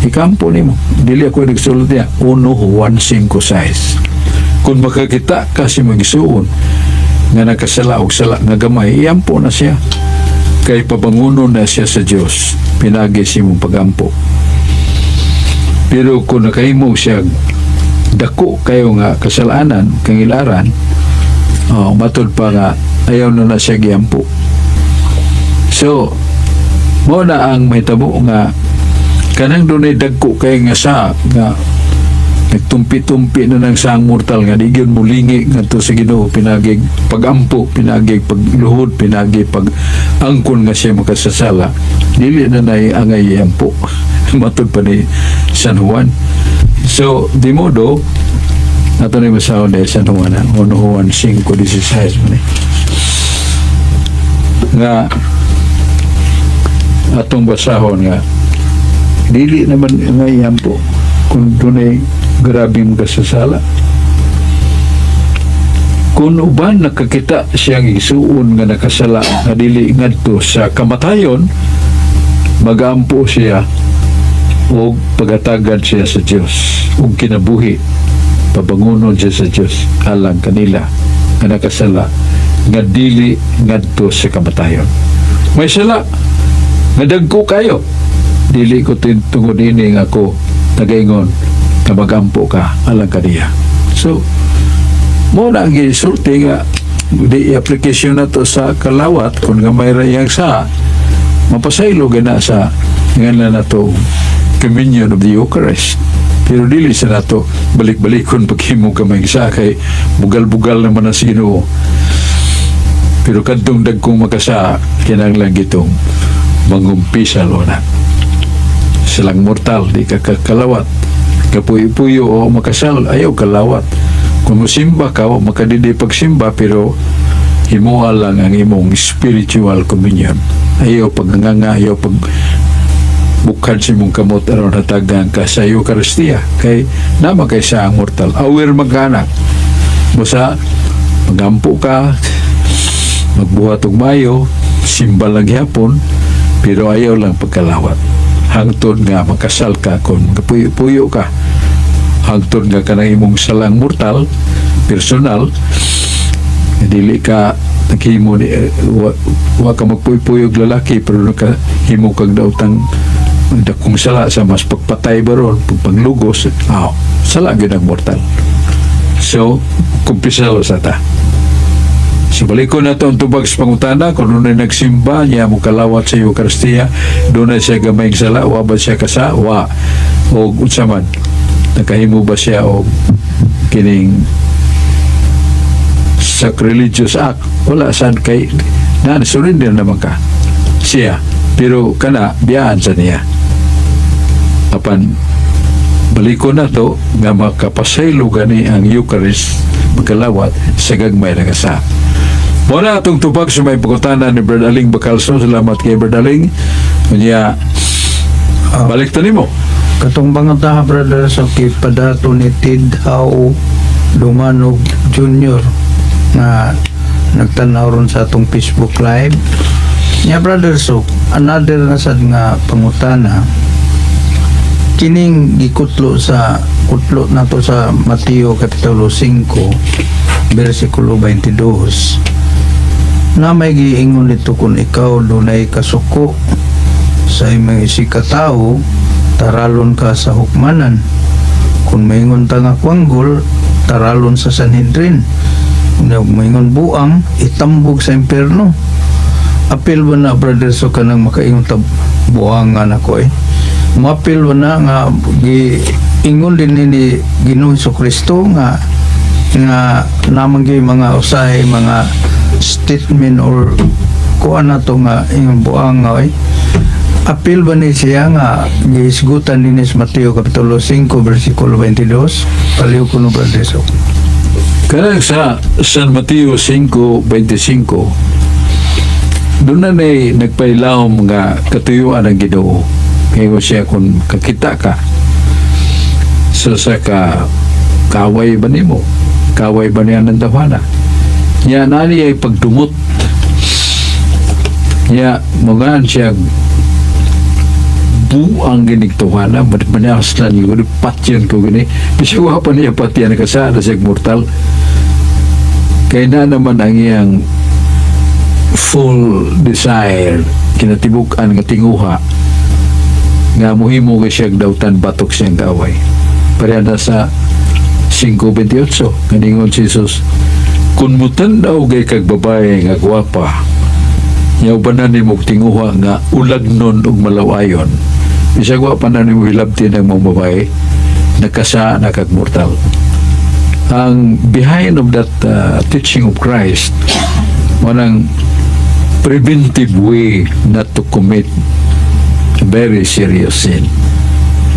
Ikampo ni mo. Dili ako nagsulot niya, 1 Juan 5:6. Kung makakita ka sa igsuon nga nakasala og sala nga gamay, iampo na siya. Kay pabanguno na siya sa Dios, pinagi si mong pagampo. Pero kung nakahimo siya dako kayo nga kasalanan, kangilaran, matod pa nga ayaw na siya giampo. So mo na ang mahitabo nga kanang dunay dagko kay nga sa nga nagtumpi-tumpi na ng sang mortal nga di gyud mulingi ngadto sa Ginoo, pinagig pagampo, pinagig pagluhod, pinagig pag angkon nga siya makasasala, dili na nay angay ampo. Matod pa ni San Juan. So di modo nato ni masahon dahil San Juan, 1 Juan 5:16 man nga atong basahon nga dili naman angay ampo kung dunay grabing kasasala. Kung uban nakakita siyang isuon nga nakasala nga dili ngadto sa kamatayon, magampo siya o pagatagad siya sa Dios ug kinabuhi, pabangunon siya sa Dios alang kanila nga nakasala nga dili ngadto sa kamatayon. May sala nga dagko kayo, dili ko tungod ini nga ako nagaingon na magampo ka alang kaniya. So mo na ang gisulti nga di application na to sa kalawat kung nga may rayang sa mapasaylo gana sa ngalan na to communion of the Eucharist. Pero dili sa nato balik-balikon paghimo kamay sa kay bugal-bugal naman na sa Ginoo. Pero kadtong dagkong makasa kinahanglan gitong mangumpisal na silang mortal, di ka kalawat, kapuyo-puyo o makasal, ayaw kalawat. Kung musimba ka o makadidi pagsimba, pero himuha lang ang imong spiritual communion. Ayaw pagnganga, ayaw pag bukad si mong kamot aron hatagan ka sa Eucharistia, kay nama kay sa ang mortal awir magkanak busa magampo ka, magbuhat og mayo, simba lang gyapon, pero ayaw lang pagkalawat. Hangtod nga makasal ka kung puyo-puyo ka, hangtod nga kanang imong salang mortal personal, dili ka naghimo ni wa ka magpuyo-puyo lalaki pero nakahimo kag daotang dakong sala sa mas pagpatay baron paglugos, sala gyud ang mortal. So kumpisalo sa ta. So balikon na ito ang tubag sa pangutana, kung doon ay nagsimba niya mo kalawat sa Eucharistia, doon ay siya gamayng sala, wa ba siya kasa, wa o unsaman nakahimo ba siya o kining sacrilegious act, wala saan kay surrender naman ka siya, pero kana biyaan sa niya apan balikon na to nga makapasaylo gani ang Eucharist magkalawat sa gagmay na kasa. Muna itong tupag sa may pagkutana ni Brad Aling Bacalso. Salamat kay Brad Aling. Kanya balik tanin mo Katong bangata brother sa kipadato ni Tidhaw Lumanog Jr. na nagtanaw ron sa atong Facebook Live niya brother. So another na sad nga pangutana kining gikutlo sa kutlo nato sa Mateo Kapitulo 5 versikulo 22 na may giingon nito, kung ikaw dunay kasuko sa imong isikatawo, taralon ka sa hukmanan. Kung maingon ta nga kwanggol, taralon sa Sanhedrin. Kung maingon buang, itambog sa impyerno. Apil ba na brother so kanang makaingon ta buang nga nako mapil ba na nga giingon din ni Ginoong Kristo nga namang mga usahay mga statement or kuha na to nga yung buang nga apil ba ni siya nga giisgutan din sa Mateo Kapitulo 5 versikulo 22 paliw ko no brother so kanang sa San Mateo 5:25 doon na nagpailawom nga katuyuan ang Ginoo kaya siya kung kakita ka sa kaway ba nimo, kaway ba niya ng tawana niya nani ay pagdumot niya mga siya buang ginigtuhana manahas na niyo patyan ko gini isiwa pa niya patyan kasada siya mortal Kaya na naman ang iyang full desire, kinatibukan nga tinguha, nga muhimo ka siya dautan batok siyang gaway. Pareha na sa 5:28, kaningon si Jesus, kung mutandaw gay kag babae nga gwapa, yaw ba na ni mo tinguha nga ulagnon og malawayon, isa gwapa na ni mo hilabti ng mga babae, nakasa na kag mortal. Ang behind of that teaching of Christ, manang preventive way not to commit a very serious sin.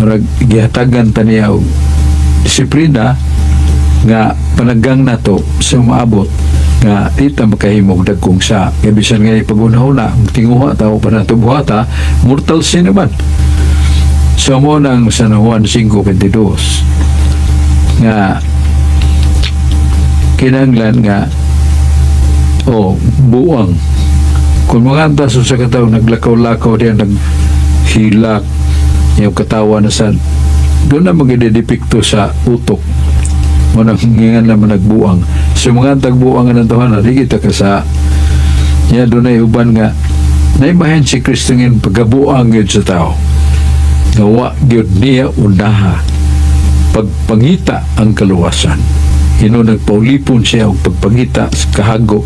Marag gihatagan ta niya og disiplina nga panagang nato sa maabot nga ita makahimog dagkong sa kaya bisan nga ipagunahuna tinguha tao pa nato buhata mortal sin naman. So mo nang sa Juan 5:22 nga kinanglan nga buang kung mga antas sa kataw naglakaw-lakaw diyan naghilak yung katawa na sa doon na magidedepikto sa utok mo nang hingan naman nagbuang so mga tagbuang nga nantahan na di kita kasa niya doon ay uban nga naibahan si Kristo ngin pagkabuang yun sa tao gawa yun niya unaha pagpangita ang kaluwasan nagpaulipon siya og pagpangita sa kahago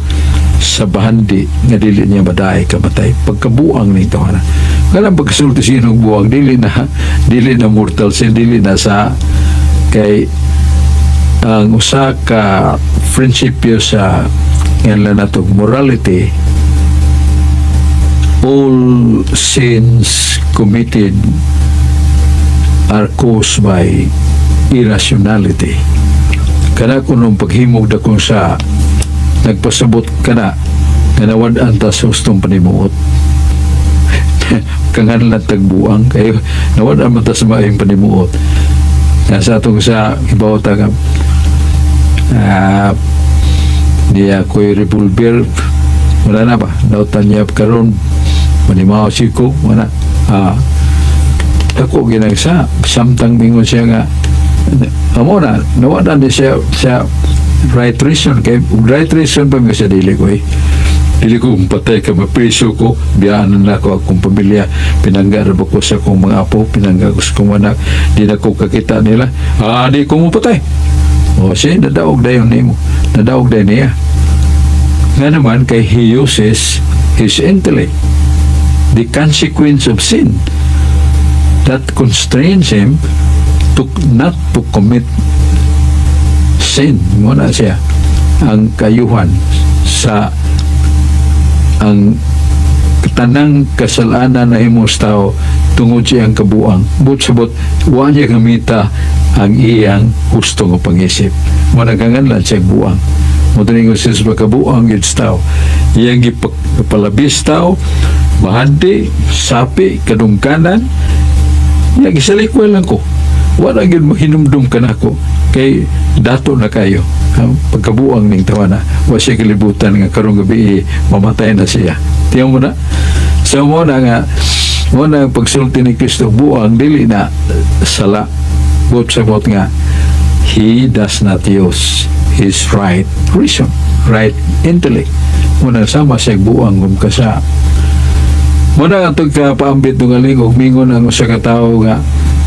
sa bahandi nga dili niya maday kamatay pagkabuang ning tawanan kanang pagsulti sinong buang dili na mortal sin dili na sa kay ang usa ka prinsipyo sa ngalan natong morality, all sins committed are caused by irrationality. Kana kunong paghimog da kung sa nagpasabot kana nga nawad-an ta sa hustong panimuot kanganlan tagbuang kayo nawad-an man ta sa maayong panimuot nga sa atong sa ibaw ta nga niya ko'y revolver wala na ba nautan niya karon manimaw siko wala ako ginagsa samtang mingon siya nga amo na nawadan di siya right reason kay right reason pa siya dili ko patay ka mapriso ko biyaan na ako akong pamilya pinanggar ko sa akong mga apo pinanggar ko sa akong anak di na ko kakita nila di ko mo patay siya nadaog dayon nimo nadaog dayon niya nga naman kay he uses his intellect the consequence of sin that constrains him to not to commit sin muna siya ang kayuhan sa ang tanang kasalanan na himos tao tungod siya ang kabuang but wa niya gamita ang iyang husto ng pang-isip muna kanganlan siya buang muna nga siya sa kabuang it's tao iyang ipalabis tao mahandi, sapi, kadungkanan iyang isalikway lang ko wala gyud mahinumdum ka na ako kay dato na kayo pagkabuang ning tawana wa siya kalibutan nga karong gabi mamatay na siya tiyan mo na so mo na nga mo na pagsulti ni Kristo buang dili na sala but sabot nga he does not use his right reason right intellect mo na sama siya buang kasa mo na itong kapaambit ng alingog mingon ang usa ka tawo nga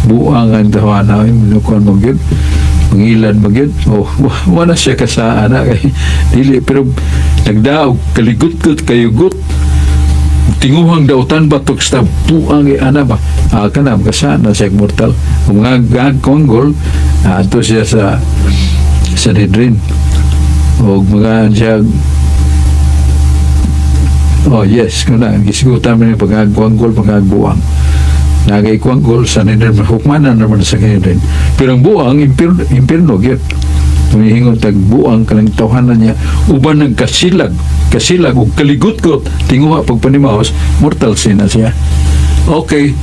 buang ang tawana minukuan mo gyud mangilan mo gyud wala siya kasaan kay dili pero nagdaog kaligut-gut kayugot tinguhang dautan batok sa buang ana ba kana kasaan na siya mortal mga gagkonggol ato siya sa Sanhedrin o mga siya yes kuna gisigutan mo yung pagagkonggol pagagbuang nagay kuanggol sa nila hukmanan naman sa kanila pero ang buang impirno gyud tumihingon tagbuang kanang tawhanan niya uban ng kasilag ug kaligut-gut tinguha pagpanimaos mortal sin na siya okay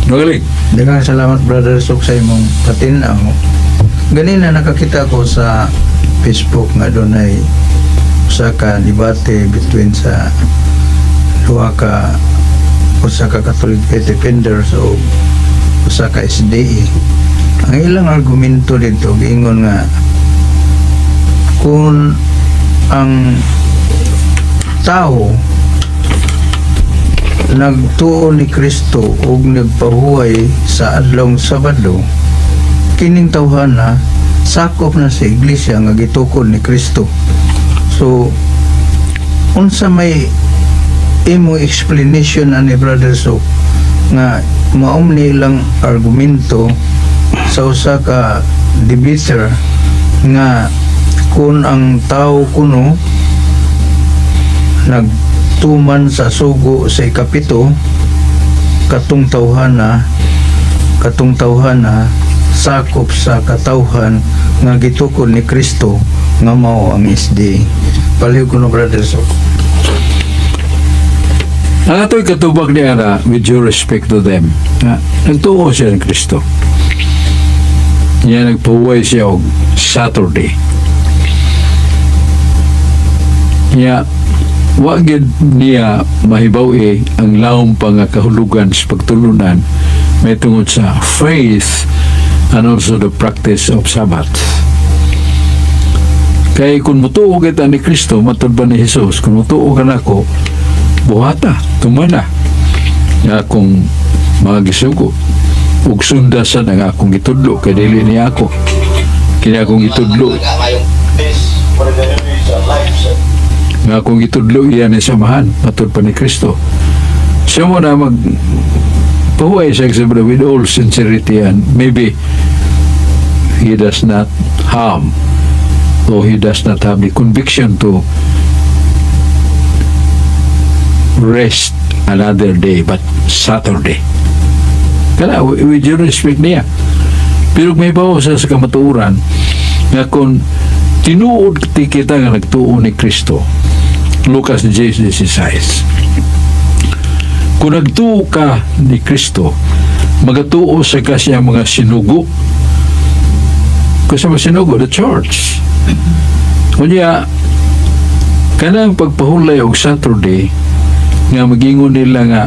nagaling daghang salamat brother Sok sa imong patinaw ganina nakakita ko sa Facebook nga doon ay usa ka debate between sa duha ka usa ka Catholic faith defenders o usa ka SDA ang ilang argumento dito giingon nga kung ang tao nagtuo ni Kristo ug nagpahuway sa adlong Sabado, kining tawhana sakop na sa iglesia nga gitukod ni Kristo. So unsa may imo explanation ani Brother So nga maum nilang argumento sa usa ka debater nga kung ang tao kuno nagtuman sa sugo sa ikapito, katong tawhana sakop sa katawhan nga gitukod ni Kristo nga mao ang SDA. Palihog ko no, Brother So. Ang ato'y katubag ni Ana, with due respect to them, na nagtuo siya ng Kristo. Niya nagpahuway siya og Saturday. Niya, wagid niya mahibaw ang laom pa nga kahulugan sa pagtulunan may tungod sa faith and also the practice of Sabbath. Kaya kung mutuo kita ni Kristo, matod ba ni Jesus, kung mutuo ka na ako, buhata, tumana nga akong mga gisugo ug sundasan ang akong gitudlo kay dili niya ako kini akong gitudlo nga akong gitudlo iyan ni samahan matod pa ni Kristo. Siya mo na mag pahuway siya with all sincerity, and maybe he does not harm or he does not have the conviction to rest another day, but Saturday. Kaya, with due respect niya. Pero may bawa sa kamatuuran nga kung tinuod kita nga nagtuo ni Kristo, Lucas 10:16, kung nagtuo ka ni Kristo, magatuo sa kasya mga sinugo, kasi mga sinugo, the church. Kunya, kanang pagpahulay og Saturday, nga magingon nila nga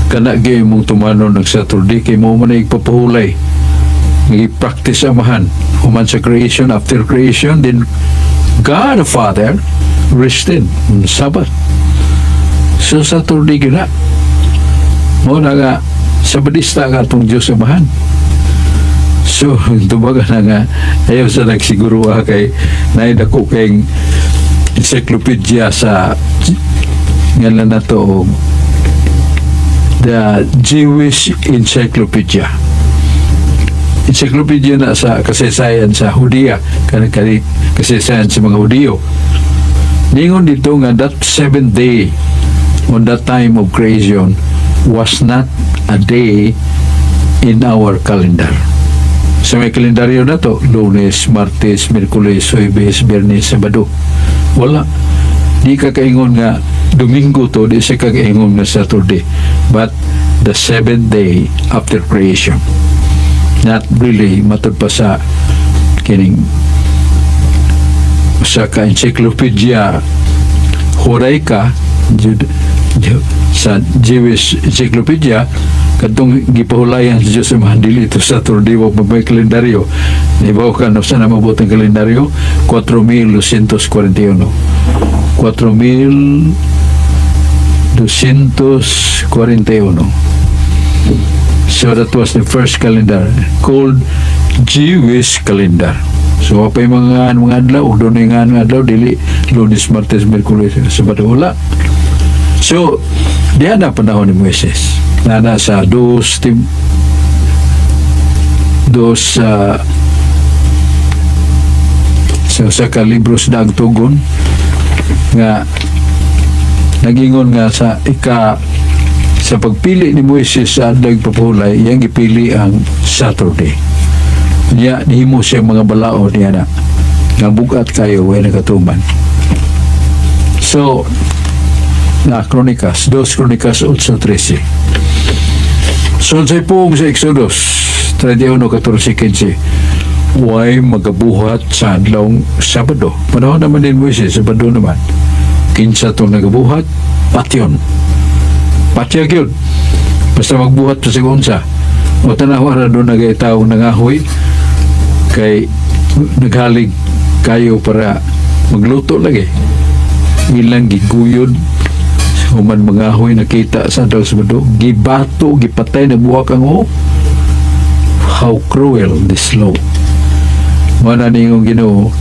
kanagay mong tumanon ng Saturday kay mo man ipapahulay nag-practice amahan human sa creation, after creation, then God the Father rested on Sabbath. So Saturday gina mo na nga Sabadista nga itong Diyos amahan. So tubaga na nga ayaw sa nagsiguro kay naidako kay encyclopedia sa ngalan na to the Jewish Encyclopedia na sa kasaysayan sa Hudiya, kasaysayan sa mga Hudiyo. Ningon dito nga that 7th day on that time of creation was not a day in our calendar. Sa may kalendaryo na to, Lunes, Martes, Miyerkules, Huwebes, Biyernes, Sabado, wala. Di ka kaingon nga Domingo to, di siya kakaingon na Saturday, but the 7th day after creation. Not really matod pa sa kining sa ka-encyclopedia Horaika sa Jewish Encyclopedia, kadtong gipahulayan sa Diyos sa mahandili ito Saturday wa may kalendaryo. Ibaw ka na sa namabot ang kalendaryo 4,241. 4,241. So that was the first calendar called Jewish calendar. So apa yung mga adlaw, doon yung mga adlaw, dili Lunes, Martes, Miyerkules, Sabado, wala. So diyan na panahon ni Moises na nasa sa kalibros na agtugon nga nagingon nga sa pagpili ni Moises sa adlaw papahulay, yang gipili ang Saturday. Niya nihimo siya mga balao niya na nga bugat kayo way nakatuman. So na Kronikas 2 Kronikas 8:13. So sa pong sa Exodus 31:14-15, way magabuhat sa adlawng Sabado. Panahon naman din Moises, Sabado naman. Kinsa itong nagabuhat, patyon. Patyag yun. Basta magbuhat sa sigunsa. O tanawara doon nagaytaong nangahoy kay naghalig kayo para magluto lagi. Ilang giguyod human mga ahoy nakita sa daw Sabado, gibato, gipatay, nagbuwak ang how cruel this law. Mana ningong Ginoo,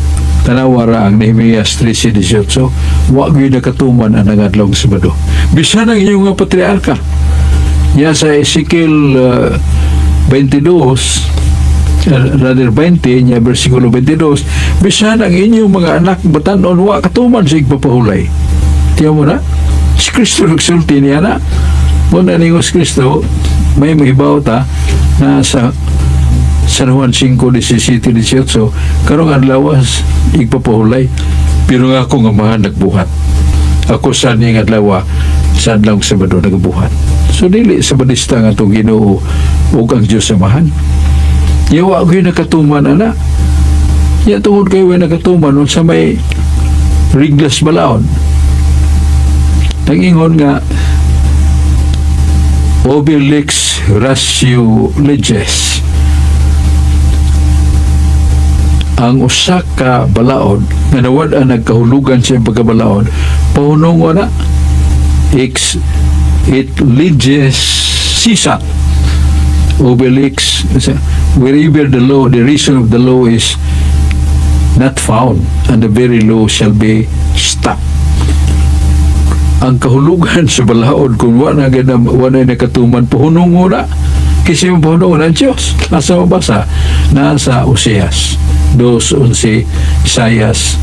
tanawara ang Nehemias 13:18, wa gyud nakatuman ang nangadlong Sabado. Bisan ang inyong nga patriarka. Ya sa Ezekiel 22 rather 20 niya versikulo 22, bisan ang inyong mga anak batan-on wa katuman sa igpapahulay. Tiyan mo na, si Kristo nagsulti niya na. Muna ninyo si Kristo, may mahibaw ta na sa San Juan 5:17-18, karong adlawas igpapahulay, pero nga ako nga mga nagbuhat. Ako sa niyang adlawa sa adlaw Sabado nagbuhat. So dili Sabadista nga itong Ginoo ug ang Diyos samahan. Yawa ko yung nakatuman, ana. Ya tungod kayo yung nakatuman sa may Reglas Balaod. Nag-ingon nga Obelix Ratio Leges. Ang usa ka balaod nga nawad ang nagkahulugan sa pagkabalaod, pahunong wala it leges sisat. Obelix, wherever the law, the reason of the law is not found, and the very law shall be stopped. Ang kahulugan sa balaod, kung wala nakatuman, puhunong muna. Kasi yung puhunong ng Diyos. Nasa mabasa? Nasa Oseas 2:11, Isaias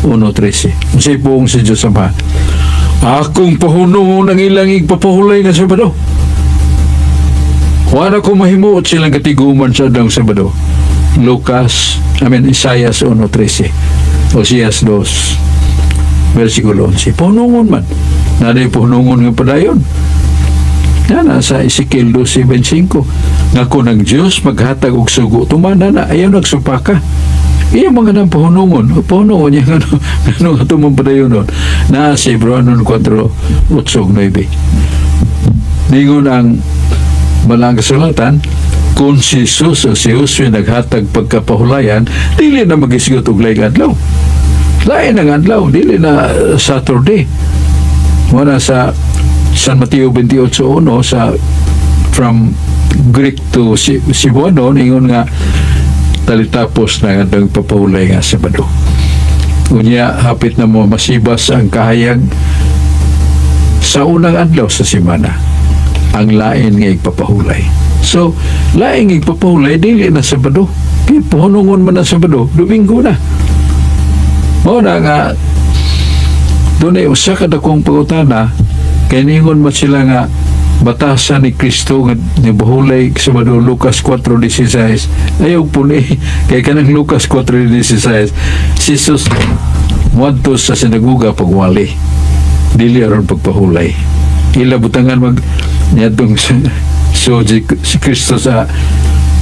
1:13. Kasi poong si Diyos Ama, akong puhunong ng ilang igpapahulay na Sabado. Wala ko mahimuot silang katiguman sa adang Sabado. Isaias 1:13, Oseas 2 versikulo 11. Punungon man. Naday punungon nga padayon. Yan sa Ezekiel 12:25. Ngako ng Diyos maghatag og sugo. Tumana na ayaw nagsupaka. Iya mga nang punungon. Punungon niya ano ato mong padayon nun. Na sa Hebreano 4:8-9. Ningon ang Malang Kasulatan, kung si Jesus o si Josue naghatag pagkapahulayan, dili na mag-isigot og laing adlaw. Lain ang adlaw, dili na Saturday. Muna sa San Mateo 28:1, sa from Greek to Cebuano, ingon nga talitapos na ang papahulay nga Sabado. Unya, hapit na mo masibas ang kahayag sa unang adlaw sa semana, ang lain nga igpapahulay. So, lain nga igpapahulay, dili na Sabado. Kaya puhunungon man na Sabado, Domingo na. O na nga, doon ay usa ka dakong pangutana, kaya ningon man sila nga, batasan ni Kristo nga nibahulay Sabado, Lucas 4:16. Ayaw po ni, kaya kanang Lucas 4:16, si Jesus wadto sa sinaguga pagwali. Dili aron pagpahulay. Ila butangan nyatong si Kristo sa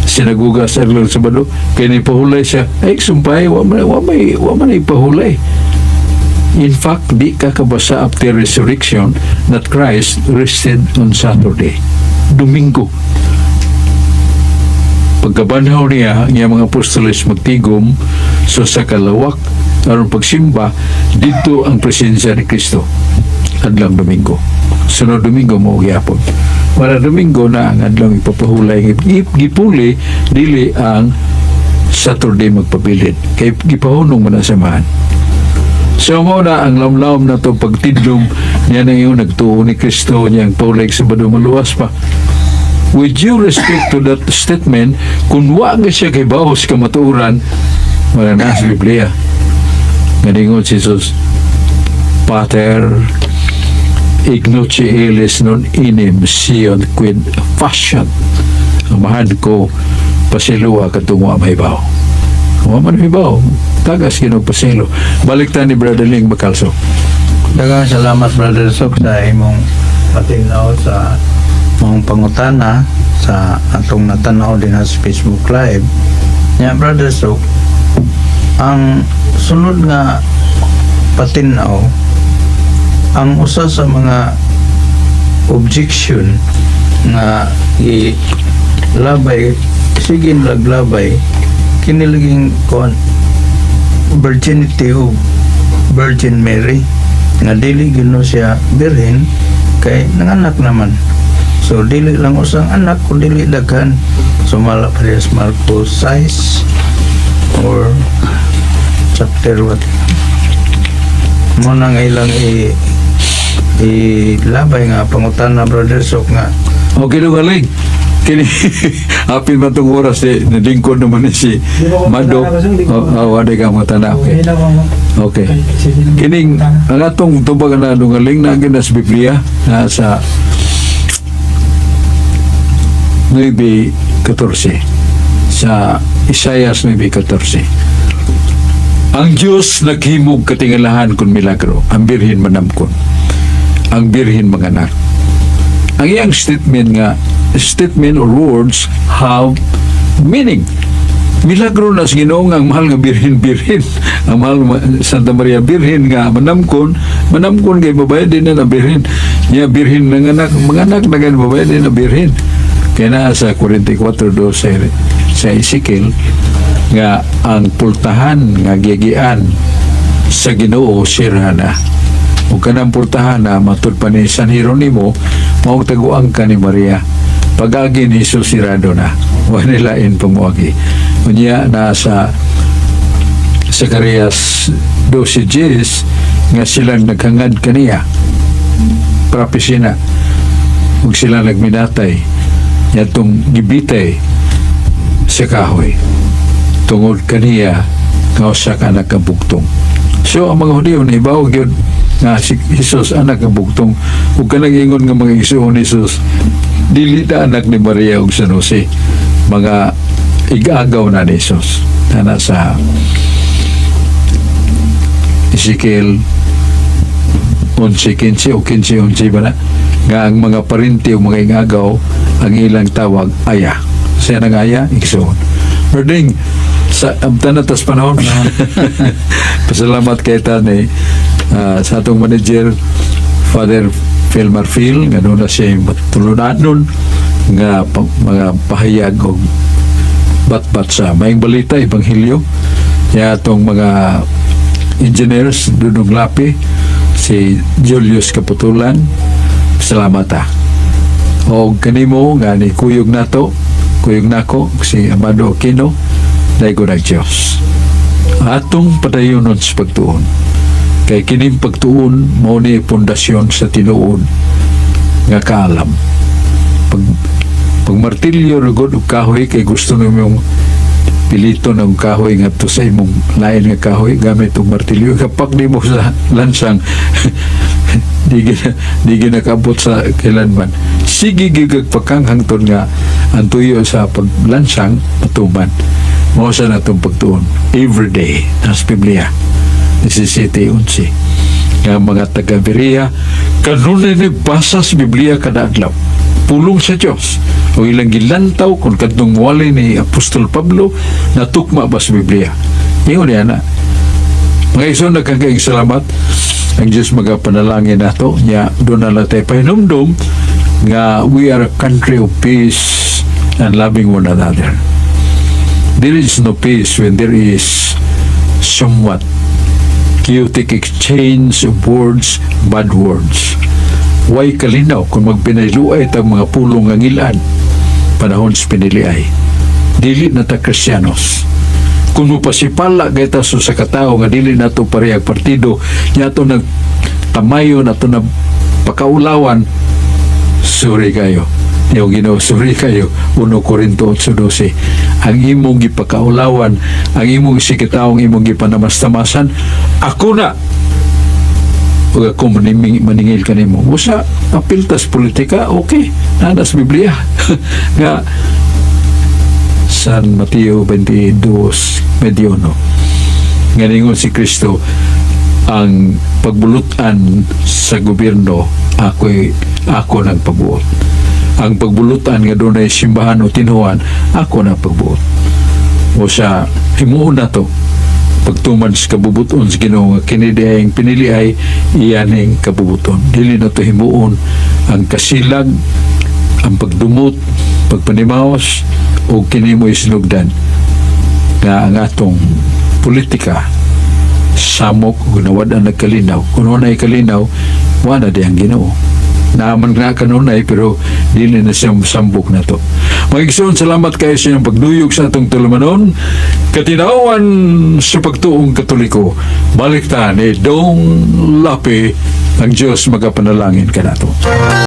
sinaguga sa adlaw Sabado, kaya nipahulay siya, ay sumpay, wa man ipahulay. In fact, di kakabasa after resurrection that Christ rested on Saturday, Domingo. Pagkabanhaw niya, ang mga apostoles magtigom so sa kalawak aron pagsimba dito ang presensya ni Kristo adlang Domingo. Sunod Domingo mo gyapon. Para Domingo na ang adlang ipapahulay, gipuli dili ang Saturday magpabilid kay gipahunong man ang samahan. So mo na ang lamlam na to pagtidlom niya na yung nagtuo ni Kristo niyang paulay Sabado maluwas pa. With due respect to that statement, kung wa nga siya kay baos kamaturan, wala na sa Biblia. Nganingon si Jesus, Pater, ignoce eles non inem sion quid fashion. Amahan ko, pasiluwa katungwa mahibaw. Wa man mahibaw, tagas kinong pasilo. Baliktan ni Brother Ling Bacalso. Daghang salamat Brother Sok sa imong patinaw sa mong pangutana sa atong natanaw din sa Facebook Live. Nya Brother Sok, ang sunod nga patinaw, ang usa sa mga objection nga ilabay, sige laglabay, kinilaging kon virginity of Virgin Mary nga dili gino siya birhen kay nanganak naman. So dili lang usang anak kung dili daghan. Sumala pa rin sa Marcos 6 or chapter what mo nang ilang ilabay nga pangutana Brother Sok nga Okay no galing. Kini apil man tong oras nalingkod naman ni si Madok. Wala ka mo tanda. Okay. Kining ang atong tubag na galing na gina sa Biblia na sa 9:14 sa Isaias 9:14. Ang Diyos naghimog katingalahan kun milagro, ang birhen manamkon, ang birhen manganak. Ang iyang statement or words have meaning. Milagro na sa Ginoo nga ang mahal nga birhen. Ang mahal Santa Maria birhen nga manamkon kay babae din na birhen. Niya birhen nanganak, manganak na gan babae din na birhen. Kaya na sa 44:12 sa Ezekiel nga ang pultahan nga gigian sa Ginoo sira na. Ug kanang pultahan na matud pa ni San Jeronimo mao taguang ka ni Maria. Pag-agi ni Jesus sirado na. Wa nilain pamuagi. Unya na sa Zacarias 12:10 nga silang naghangad kaniya. Prophecy na. Ug sila nagminatay yatong gibitay sa kahoy tungod kaniya nga usa ka anak nga bugtong. So ang mga Hudiyo naibaw gyud nga si Jesus anak nga bugtong ug kanang ingon nga mga igsoon ni Jesus dili ta anak ni Maria ug San Jose, mga igagaw na ni Jesus. Ana sa Ezekiel 11:15 o 15:11 ba na nga ang mga parinti o mga igagaw ang ilang tawag aya. Siya nang aya igsoon. Perding sa tanatas panahon. Pasalamat kay tanay sa atong manager Father Philmar Phil nga doon na siya matulunan nga mga pahayag o bat-bat sa maing balita, Ebanghelyo. Kaya itong mga engineers Dudong Lapi, si Julius Kaputulan, salamat o kanimo nga ni kuyog nako si Amado Aquino, daigo na Diyos atong padayonon sa pagtuon kay kining pagtuon mao ni pundasyon sa tinuod nga kaalam. Pag martilyo rugod og kahoy kay gusto nimong pilito ng kahoy nga to sa imong lain nga kahoy gamit og martilyo, kapag nimo sa lansang di ginakabot sa kailanman. Sige gigagpakang hangtod nga ang tuyo sa paglansang matuman. Mao sa natong pagtuon everyday nas Biblia 17:11 nga mga taga-Berea kanunay nagbasa sa Biblia kada adlaw, pulong sa Dios o ilang gilantaw kung kadtong wali ni Apostol Pablo natukma ba sa Biblia. Ingon niya na mga iso nagkagaing salamat ang Diyos magapanalangin nato niya doon na tayo pahinumdum nga we are a country of peace and loving one another. There is no peace when there is somewhat chaotic exchange of words, bad words. Way kalinaw kung magpinailuay tang mga pulong ng ilan panahon sa piniliay. Dili na ta Kristiyanos. Kung mupasipala gayta sa katao nga dili na to parehag partido, niya to nagtamayo na to na pakaulawan, sorry kayo. Yung Ginoo, sorry kayo. 1 Corinto 8:12. Ang imong gipakaulawan, ang imong sikitaong imong gipanamastamasan, ako na o ako maningil ka nimo. Usa apiltas politika, okay. Nanas Biblia. Nga San Mateo 22:21. Nganingon si Kristo, ang pagbulutan sa gobyerno ako nagpabuot. Ang pagbulutan nga doon ay simbahan o tinuhan, ako na pagbuot. O sa himuon na to, pagtuman sa kabubuton sa Ginoo nga kinidiayang pinili ay iyaning kabubuton. Dili na to himuon ang kasilag, ang pagdumot, pagpanimaos o kini mo isinugdan nga ang atong politika samok kung nawad ang nagkalinaw. Kung wala kalinaw, wala di ang Ginoo. Naaman na kanunay pero dili na siyang sambok na to. Magigsoon, salamat kayo sa iyong pagduyog sa atong tulumanon. Katinawan sa pagtuong Katoliko, baliktan Dong Lapi, ang Diyos magapanalangin ka nato.